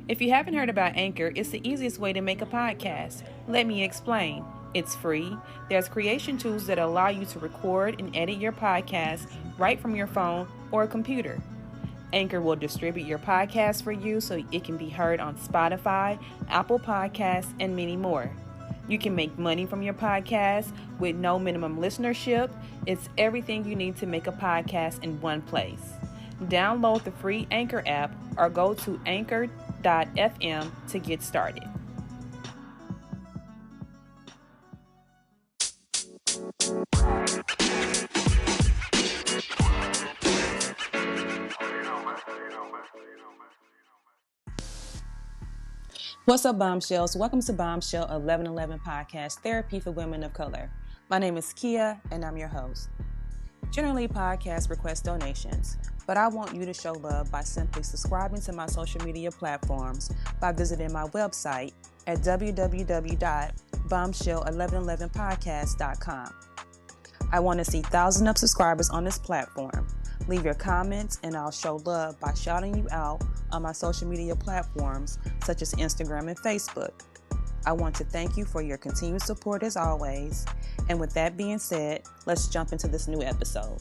If you haven't heard about Anchor, it's the easiest way to make a podcast. Let me explain. It's free. There's creation tools that allow you to record and edit your podcast right from your phone or a computer. Anchor will distribute your podcast for you so it can be heard on Spotify, Apple Podcasts, and many more. You can make money from your podcast with no minimum listenership. It's everything you need to make a podcast in one place. Download the free Anchor app or go to anchor.fm to get started. What's up, Bombshells? Welcome to Bombshell1111 Podcast, Therapy for Women of Color. My name is Kia, and I'm your host. Generally, podcasts request donations, but I want you to show love by simply subscribing to my social media platforms by visiting my website at www.bombshell1111podcast.com. I want to see thousands of subscribers on this platform. Leave your comments and I'll show love by shouting you out on my social media platforms such as Instagram and Facebook. I want to thank you for your continued support as always. And with that being said, let's jump into this new episode.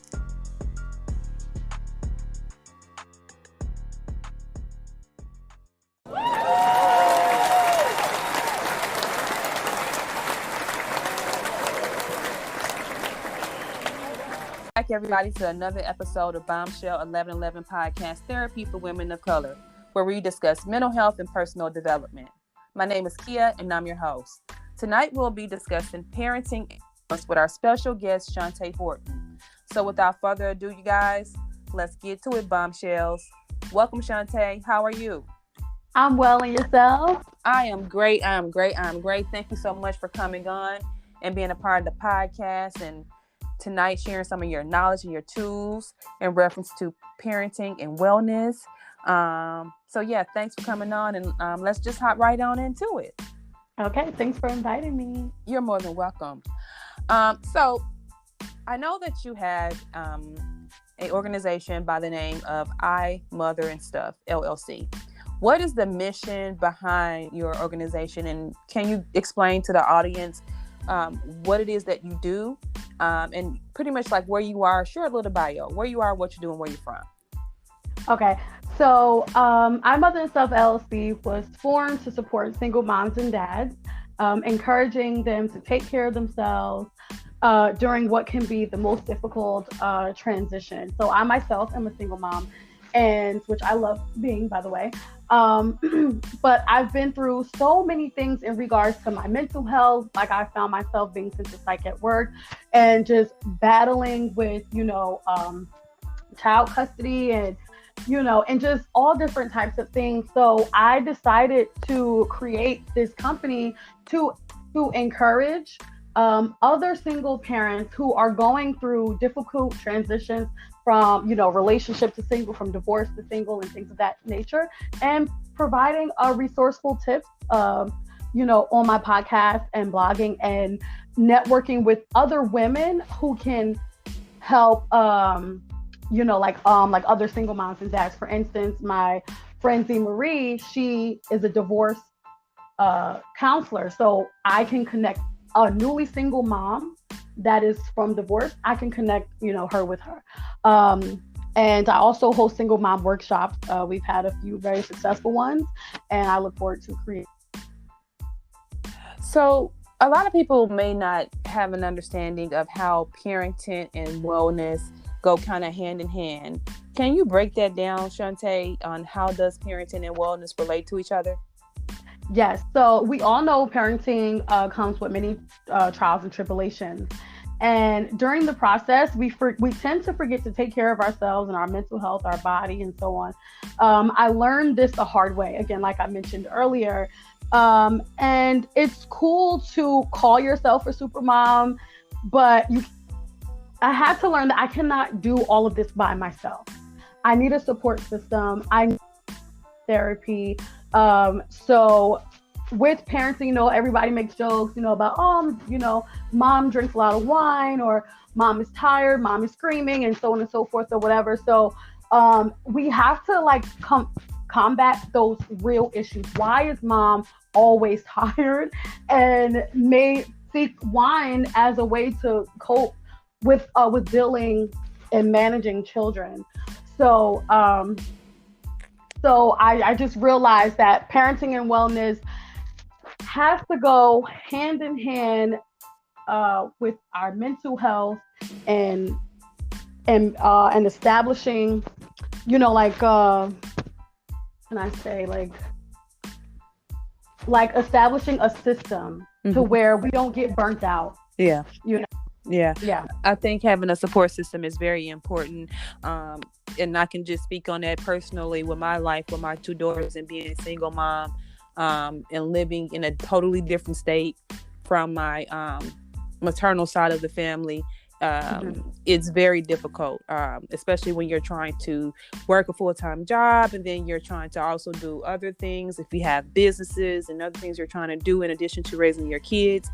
Back everybody to another episode of Bombshell1111 Podcast, Therapy for Women of Color, where we discuss mental health and personal development. My name is Kia and I'm your host. Tonight we'll be discussing parenting with our special guest, Shontae Horton. So without further ado, you guys, let's get to it, Bombshells. Welcome, Shontae. How are you? I'm well, and yourself? I am great. I'm great. Thank you so much for coming on and being a part of the podcast, and tonight sharing some of your knowledge and your tools in reference to parenting and wellness. So yeah, thanks for coming on, and let's just hop right on into it. Okay, thanks for inviting me. You're more than welcome. So I know that you had an organization by the name of I Mother and Stuff LLC. What is the mission behind your organization, and can you explain to the audience what it is that you do, and pretty much like where you are, short little bio, where you are, what you do, and where you're from? Okay, so I Mother and Stuff LLC was formed to support single moms and dads, encouraging them to take care of themselves during what can be the most difficult transition. So I myself am a single mom, and which I love being, by the way. But I've been through so many things in regards to my mental health. Like I found myself being sent to psych at work and just battling with, child custody and, and just all different types of things. So I decided to create this company to encourage other single parents who are going through difficult transitions from, relationship to single, from divorce to single, and things of that nature, and providing resourceful tips, on my podcast and blogging and networking with other women who can help, like other single moms and dads. For instance, my friend Z Marie, she is a divorce counselor, so I can connect a newly single mom that is from divorce. I can connect, her with her. And I also host single mom workshops. We've had a few very successful ones, and I look forward to create. So a lot of people may not have an understanding of how parenting and wellness go kind of hand in hand. Can you break that down, Shontae, on how does parenting and wellness relate to each other? Yes. So we all know parenting comes with many trials and tribulations. And during the process, we tend to forget to take care of ourselves and our mental health, our body, and so on. I learned this the hard way, again, like I mentioned earlier. And it's cool to call yourself a super mom, but I had to learn that I cannot do all of this by myself. I need a support system. I need therapy. So with parenting, everybody makes jokes, about, mom drinks a lot of wine, or mom is tired, mom is screaming, and so on and so forth, or whatever. So we have to combat those real issues. Why is mom always tired? And may seek wine as a way to cope with dealing and managing children. So I just realized that parenting and wellness has to go hand in hand with our mental health and establishing, can I say, like establishing a system to where we don't get burnt out. Yeah. Yeah. I think having a support system is very important. And I can just speak on that personally with my life, with my 2 daughters and being a single mom, and living in a totally different state from my maternal side of the family. It's very difficult, especially when you're trying to work a full-time job and then you're trying to also do other things. If you have businesses and other things you're trying to do in addition to raising your kids,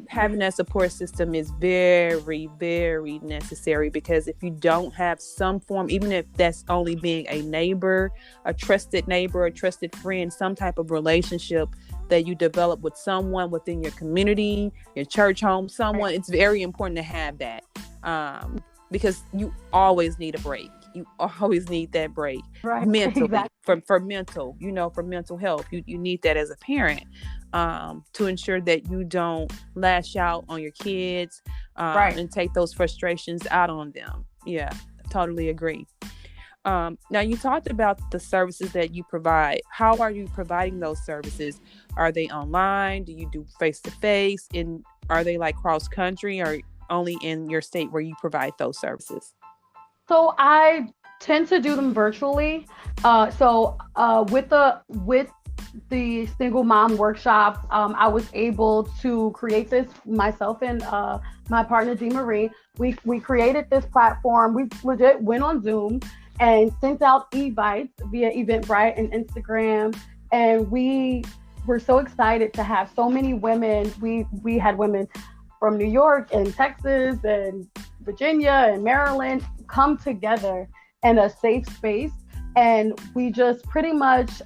having that support system is very, very necessary, because if you don't have some form, even if that's only being a neighbor, a trusted friend, some type of relationship that you develop with someone within your community, your church home, someone, it's very important to have that, because you always need a break. You always need that break, mentally, exactly. for mental health. You need that as a parent, to ensure that you don't lash out on your kids, and take those frustrations out on them. Yeah, totally agree. Now, you talked about the services that you provide. How are you providing those services? Are they online? Do you do face-to-face? And are they like cross-country, or only in your state where you provide those services? So I tend to do them virtually. With the single mom workshop, I was able to create this myself and my partner, G. Marie. We created this platform. We legit went on Zoom and sent out evites via Eventbrite and Instagram. And we were so excited to have so many women. We had women from New York and Texas and Virginia and Maryland come together in a safe space. And we just pretty much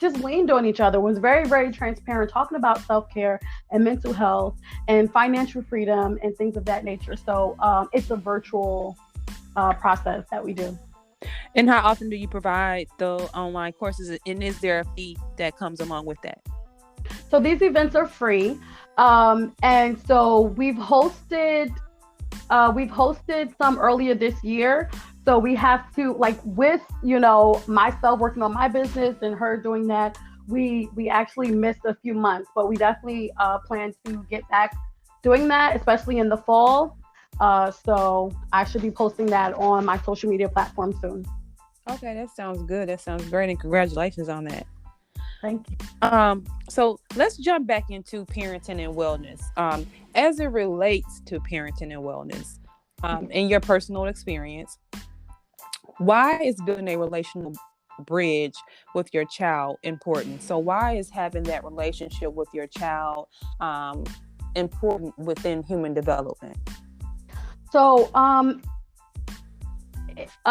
just leaned on each other, was very, very transparent, talking about self-care and mental health and financial freedom and things of that nature. So it's a virtual process that we do. And how often do you provide the online courses? And is there a fee that comes along with that? So these events are free. And so we've hosted some earlier this year. So we have to, with, myself working on my business and her doing that, we actually missed a few months, but we definitely plan to get back doing that, especially in the fall. So I should be posting that on my social media platform soon. Okay, that sounds good. That sounds great. And congratulations on that. Thank you. So let's jump back into parenting and wellness. As it relates to parenting and wellness, in your personal experience, why is building a relational bridge with your child important? So why is having that relationship with your child important within human development? So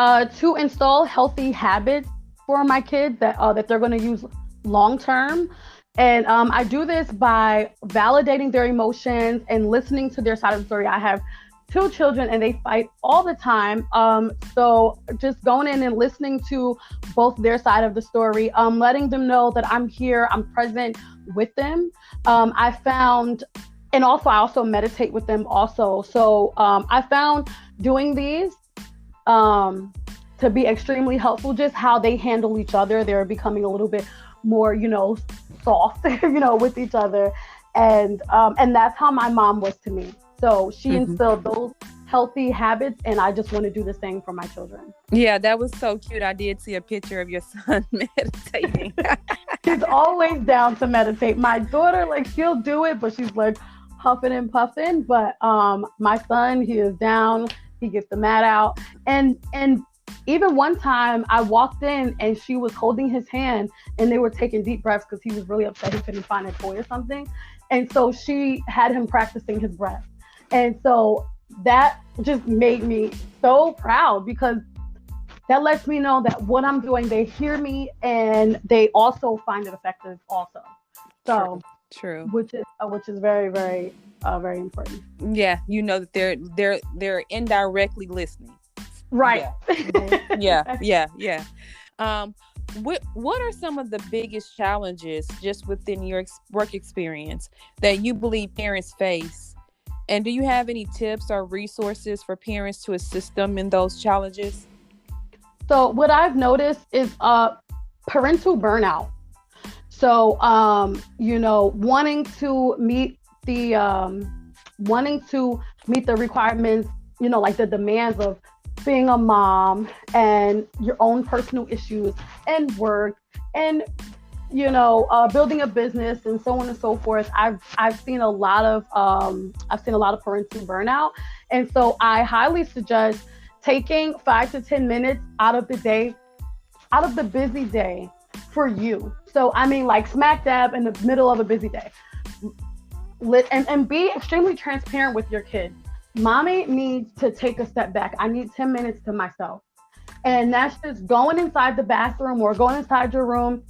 to install healthy habits for my kids that they're going to use long term. And I do this by validating their emotions and listening to their side of the story. I have 2 children and they fight all the time. So just going in and listening to both their side of the story, letting them know that I'm here, I'm present with them. I found, and also I also meditate with them also. So I found doing these to be extremely helpful, just how they handle each other. They're becoming a little bit more, soft, with each other. And that's how my mom was to me. So she instilled those healthy habits, and I just want to do the same for my children. Yeah, that was so cute. I did see a picture of your son meditating. He's always down to meditate. My daughter, she'll do it, but she's huffing and puffing. But my son, he is down. He gets the mat out. And even one time I walked in and she was holding his hand and they were taking deep breaths because he was really upset he couldn't find a toy or something. And so she had him practicing his breath. And so that just made me so proud, because that lets me know that what I'm doing, they hear me and they also find it effective also. So true. Which is very, very, very important. Yeah, you know that they're indirectly listening. Right. Yeah. What are some of the biggest challenges just within your work experience that you believe parents face? And do you have any tips or resources for parents to assist them in those challenges? So what I've noticed is parental burnout. So wanting to meet the requirements, like the demands of being a mom and your own personal issues and work and building a business and so on and so forth. I've seen a lot of parental burnout, and so I highly suggest taking 5 to 10 minutes out of the busy day for you. So I mean, like smack dab in the middle of a busy day, and be extremely transparent with your kids. Mommy needs to take a step back. I need 10 minutes to myself. And that's just going inside the bathroom or going inside your room,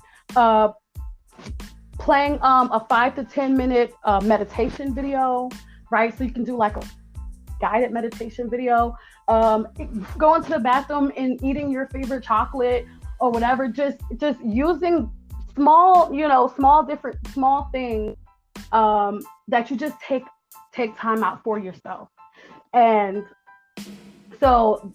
playing a 5 to 10 minute meditation video, right? So you can do like a guided meditation video, going to the bathroom and eating your favorite chocolate or whatever, just using small things that you just take time out for yourself. And so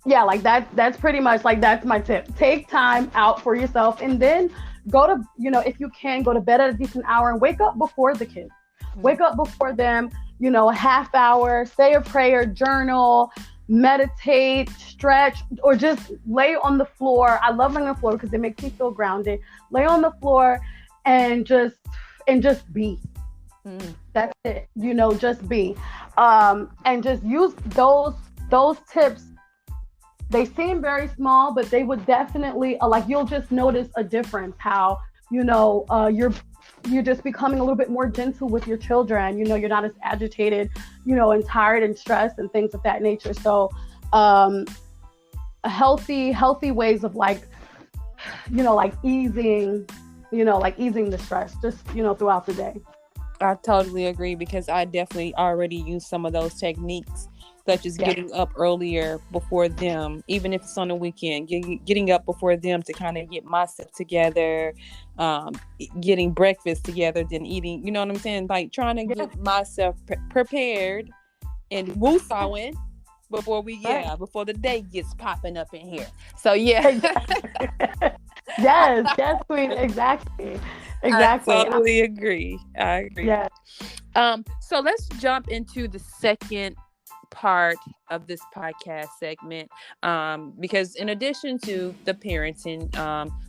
like that's pretty much like, that's my tip. Take time out for yourself, and then go to, if you can, go to bed at a decent hour and wake up before the kids. Wake up before them, a half hour, say a prayer, journal, meditate, stretch, or just lay on the floor. I love laying on the floor because it makes me feel grounded. Lay on the floor and just be. That's it. Just be. And just use those tips. They seem very small, but they would definitely you'll just notice a difference. How you're just becoming a little bit more gentle with your children. You're not as agitated, and tired and stressed and things of that nature. So, healthy ways of easing the stress just throughout the day. I totally agree, because I definitely already use some of those techniques, such as getting up earlier before them, even if it's on the weekend, getting up before them to kind of get myself together, getting breakfast together, then eating, you know what I'm saying? Like trying to get myself prepared and woosawing before before the day gets popping up in here. So yes, Queen, exactly. I totally agree. I agree. Yeah. So let's jump into the second part of this podcast segment, because in addition to the parenting,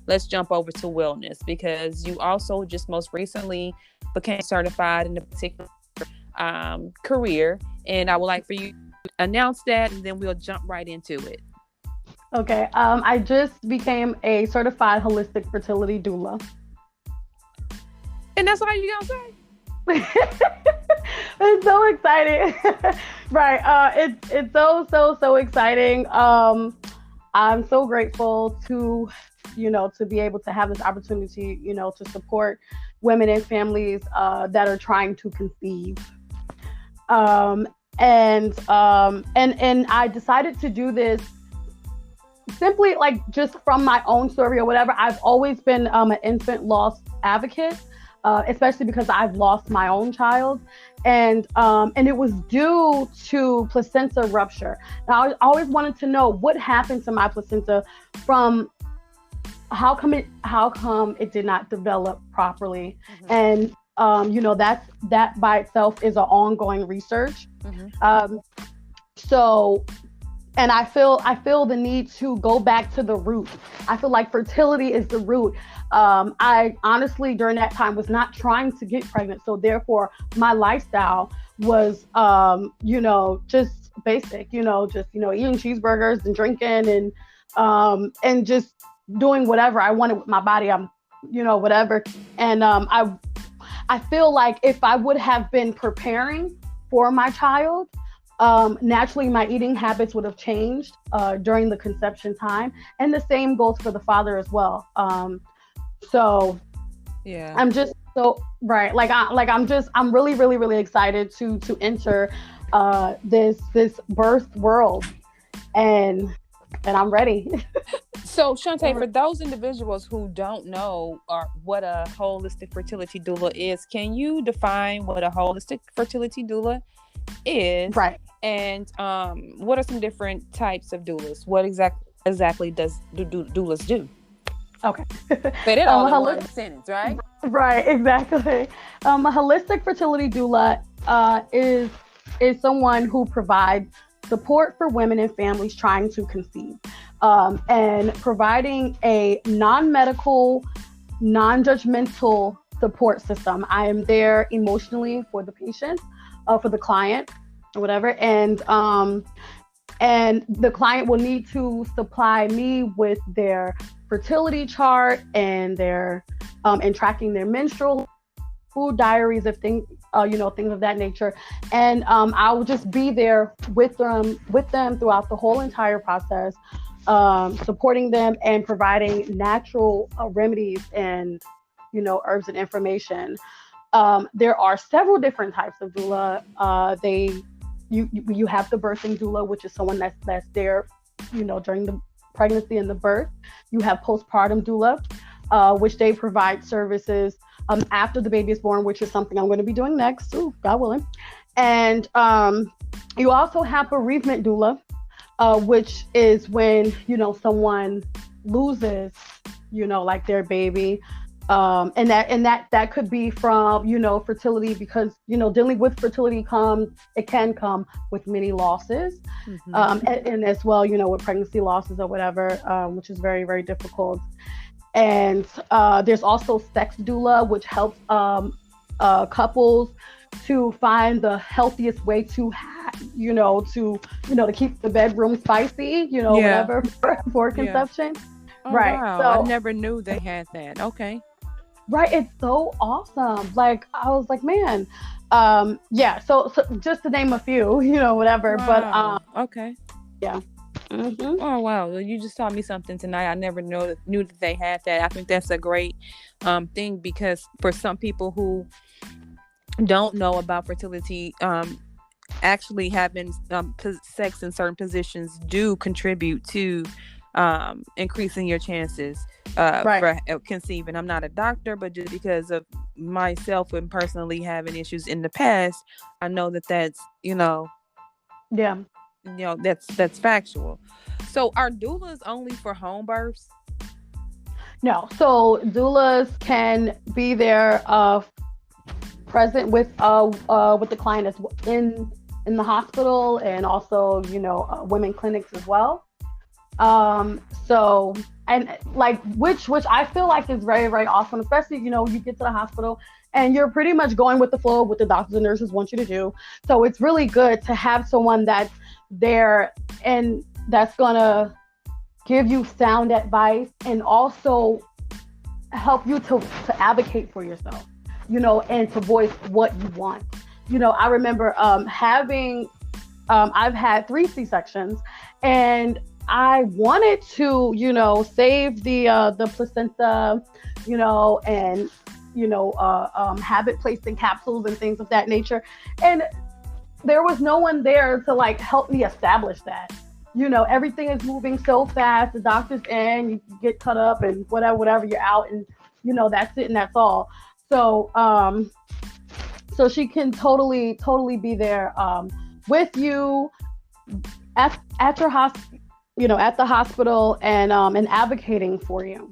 let's jump over to wellness, because you also just most recently became certified in a particular career, and I would like for you to announce that, and then we'll jump right into it. Okay. I just became a certified holistic fertility doula. And that's all you gonna say? It's so exciting. Right. It's so exciting. I'm so grateful to be able to have this opportunity, to support women and families that are trying to conceive. And I decided to do this simply just from my own story or whatever. I've always been an infant loss advocate. Especially because I've lost my own child, and it was due to placenta rupture. Now, I always wanted to know what happened to my placenta, from how come it did not develop properly, and that by itself is an ongoing research. And I feel the need to go back to the root. I feel like fertility is the root. I honestly, during that time, was not trying to get pregnant. So therefore, my lifestyle was, just basic, eating cheeseburgers and drinking and just doing whatever I wanted with my body. Whatever. And I feel like if I would have been preparing for my child, naturally my eating habits would have changed during the conception time, and the same goes for the father as well. So Yeah. I'm just so right. I'm really, really, really excited to enter this birth world, and I'm ready. So, Shontae, for those individuals who don't know what a holistic fertility doula is, can you define what a holistic fertility doula is? Right. And what are some different types of doulas? What exactly does doulas do? Okay. Say it all in one sentence, right? Right, exactly. A holistic fertility doula is someone who provides support for women and families trying to conceive, and providing a non-medical, non-judgmental support system. I am there emotionally for the patient, for the client, or whatever, and the client will need to supply me with their fertility chart and their and tracking their menstrual, food diaries of things, things of that nature. And I will just be there with them throughout the whole entire process, supporting them and providing natural remedies and, herbs and information. There are several different types of doula. You have the birthing doula, which is someone that's there, during the pregnancy and the birth. You have postpartum doula, which they provide services after the baby is born, which is something I'm going to be doing next, God willing. And you also have bereavement doula, which is when someone loses, like their baby, and that could be from fertility, because dealing with fertility can come with many losses, and as well with pregnancy losses or whatever, which is very, very difficult. And there's also sex doula, which helps couples to find the healthiest way to to keep the bedroom spicy, whatever, for conception. Oh, right. Wow. So, I never knew they had that. Okay. Right. It's so awesome. Like, I was like, man, yeah. So just to name a few, whatever. Wow. But okay. Yeah. Mm-hmm. Oh wow! Well, you just taught me something tonight. I never knew that they had that. I think that's a great thing, because for some people who don't know about fertility, actually having sex in certain positions do contribute to increasing your chances for conceiving. I'm not a doctor, but just because of myself and personally having issues in the past, I know that that's yeah. That's factual. So are doulas only for home births? No. So doulas can be there present with the client as in the hospital, and also women clinics as well. So, and like which I feel like is very, very awesome, especially you get to the hospital and you're pretty much going with the flow of what the doctors and nurses want you to do. So it's really good to have someone that's there and that's gonna give you sound advice, and also help you to advocate for yourself, and to voice what you want. I remember having I've had 3 C-sections, and I wanted to save the placenta, and have it placed in capsules and things of that nature, and there was no one there to like help me establish that. Everything is moving so fast. The doctor's in, you get cut up, and whatever, you're out, and that's it, and that's all. So so she can totally be there with you at your hospital, at the hospital, and advocating for you.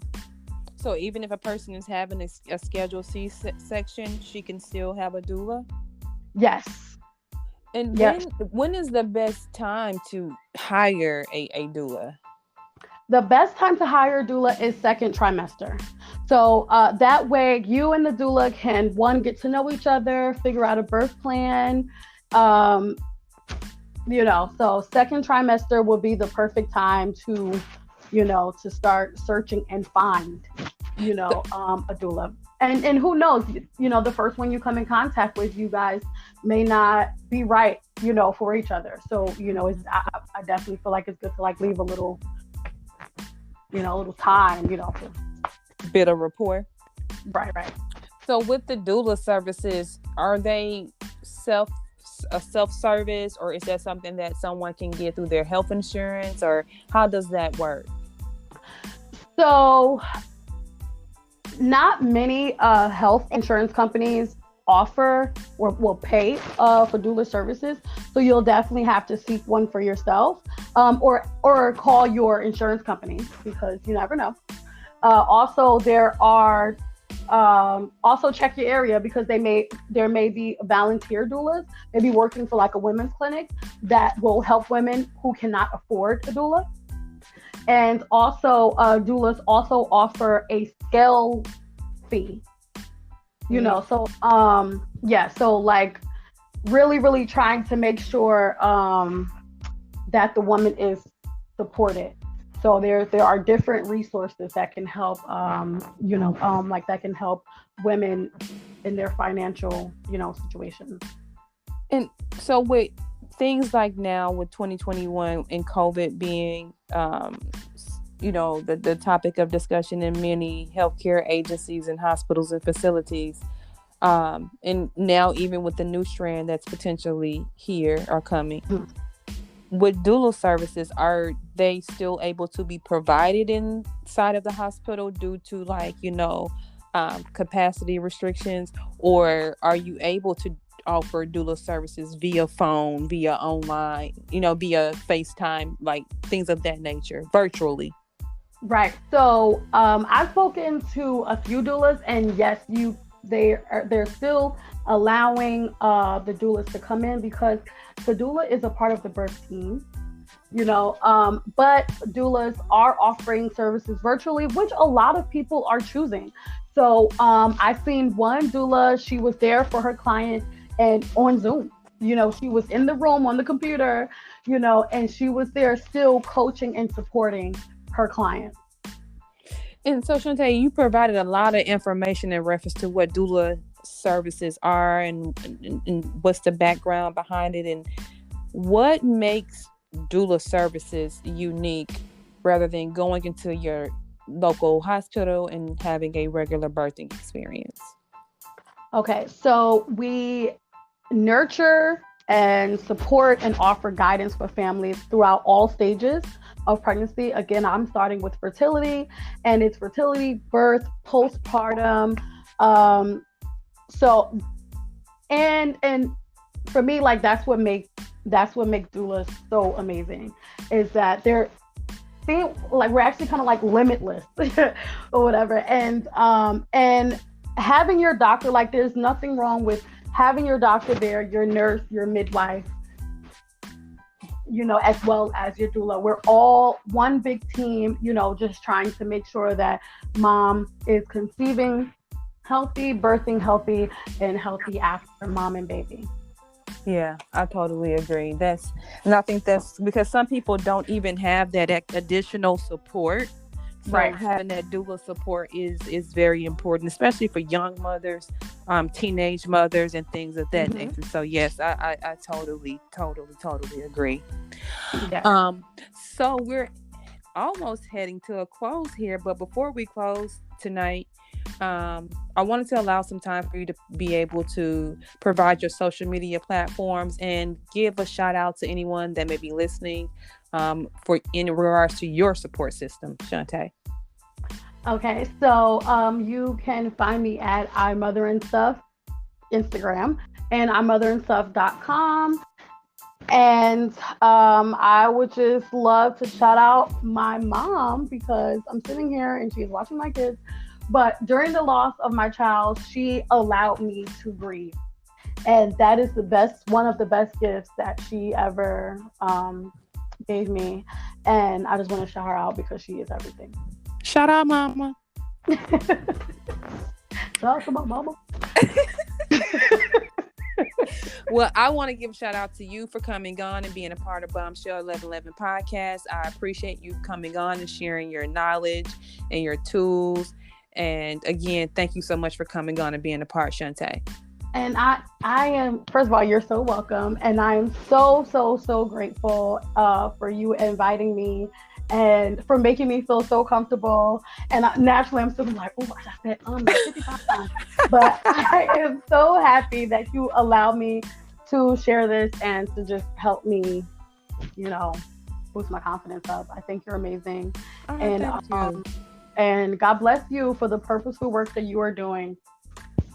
So even if a person is having a scheduled C-section, she can still have a doula? Yes. And when is the best time to hire a doula? The best time to hire a doula is second trimester. So that way you and the doula can, one, get to know each other, figure out a birth plan. So second trimester will be the perfect time to, to start searching and find, a doula. And who knows, the first one you come in contact with, you guys may not be right for each other. So, I definitely feel like it's good to like leave a little, a little time, to... Bit of rapport. Right. So with the doula services, are they self-service, or is that something that someone can get through their health insurance, or how does that work? So not many health insurance companies offer or will pay for doula services. So you'll definitely have to seek one for yourself, or call your insurance company, because you never know. Also, there are also check your area, because there may be volunteer doulas, maybe working for like a women's clinic that will help women who cannot afford a doula. And also, doulas also offer a scale fee. So so like really, really trying to make sure that the woman is supported. So there are different resources that can help, that can help women in their financial, situations. And so with things like now with 2021 and COVID being, the topic of discussion in many healthcare agencies and hospitals and facilities, and now even with the new strand that's potentially here or coming, with doula services, are they still able to be provided inside of the hospital due to capacity restrictions, or are you able to offer doula services via phone, via online, via FaceTime, like things of that nature, virtually? Right. So I've spoken to a few doulas, and yes, they're still allowing the doulas to come in, because the doula is a part of the birth team, but doulas are offering services virtually, which a lot of people are choosing. So I've seen one doula, she was there for her client and on Zoom, she was in the room on the computer, and she was there still coaching and supporting her clients. And so, Shontae, you provided a lot of information in reference to what doula services are and what's the background behind it, and what makes doula services unique rather than going into your local hospital and having a regular birthing experience. Okay, so we nurture and support and offer guidance for families throughout all stages of pregnancy. Again, I'm starting with fertility, and it's fertility, birth, postpartum. So, and for me, like that's what makes doulas so amazing, is that they're like we're actually kind of like limitless or whatever. And having your doctor, like there's nothing wrong with having your doctor there, your nurse, your midwife, as well as your doula. We're all one big team, just trying to make sure that mom is conceiving healthy, birthing healthy, and healthy after mom and baby. Yeah, I totally agree. And I think that's because some people don't even have that additional support. So right. Having that doula support is very important, especially for young mothers, teenage mothers, and things of that nature. So yes, I totally agree. Yeah. So we're almost heading to a close here, but before we close tonight, I wanted to allow some time for you to be able to provide your social media platforms and give a shout out to anyone that may be listening in regards to your support system, Shontae. Okay, so you can find me at iMotherandStuff Instagram and iMotherandStuff.com. And I would just love to shout out my mom, because I'm sitting here and she's watching my kids. But during the loss of my child, she allowed me to grieve. And that is one of the best gifts that she ever gave me. And I just want to shout her out because she is everything. Shout out, mama. Shout out to my mama. Well, I want to give a shout out to you for coming on and being a part of Bombshell1111 Podcast. I appreciate you coming on and sharing your knowledge and your tools. And again, thank you so much for coming on and being a part, Shontae. And I am, first of all, you're so welcome. And I am so, so, so grateful for you inviting me and for making me feel so comfortable. And naturally, I'm still like, oh, I said, like 55 times. But I am so happy that you allow me to share this and to just help me, boost my confidence up. I think you're amazing. And God bless you for the purposeful work that you are doing.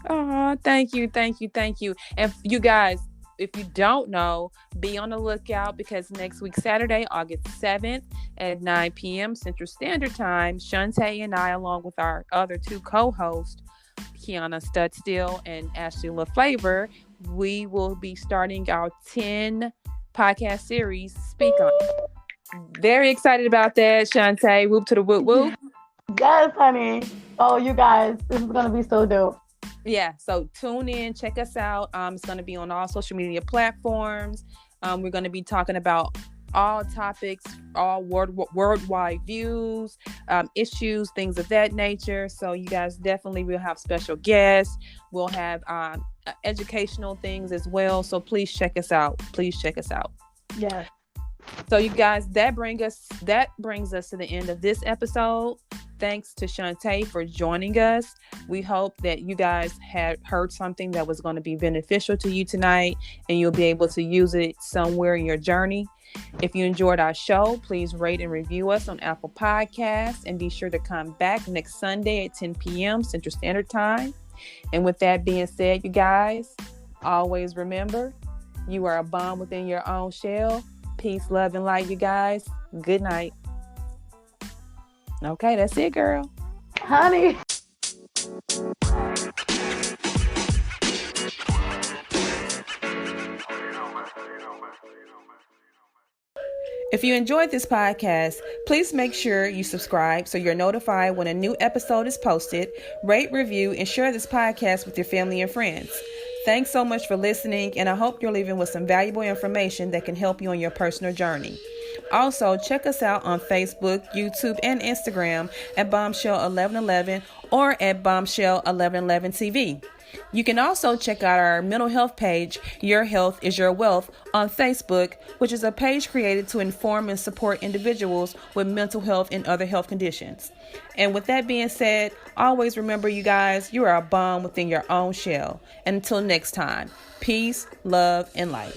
Oh, thank you. And you guys, if you don't know, be on the lookout because next week, Saturday, August 7th at 9 p.m. Central Standard Time, Shontae and I, along with our other two co-hosts, Kiana Studstill and Ashley LaFlavor, we will be starting our 10 podcast series, Speak On It. Very excited about that, Shontae. Whoop to the whoop whoop. Yes, honey. Oh, you guys, this is going to be so dope. Yeah, so tune in, check us out. It's going to be on all social media platforms. We're going to be talking about all topics, all worldwide views, issues, things of that nature. So you guys definitely will have special guests. We'll have educational things as well. So please check us out. Yes. So you guys, that brings us to the end of this episode. Thanks to Shontae for joining us. We hope that you guys had heard something that was going to be beneficial to you tonight and you'll be able to use it somewhere in your journey. If you enjoyed our show, please rate and review us on Apple Podcasts and be sure to come back next Sunday at 10 p.m. Central Standard Time. And with that being said, you guys, always remember, you are a bomb within your own shell. Peace, love, and light, you guys. Good night. Okay, that's it, girl. Honey. If you enjoyed this podcast, please make sure you subscribe so you're notified when a new episode is posted, rate, review, and share this podcast with your family and friends. Thanks so much for listening, and I hope you're leaving with some valuable information that can help you on your personal journey. Also, check us out on Facebook, YouTube, and Instagram at Bombshell1111 or at Bombshell1111 TV. You can also check out our mental health page, Your Health is Your Wealth, on Facebook, which is a page created to inform and support individuals with mental health and other health conditions. And with that being said, always remember, you guys, you are a bomb within your own shell. And until next time, peace, love, and light.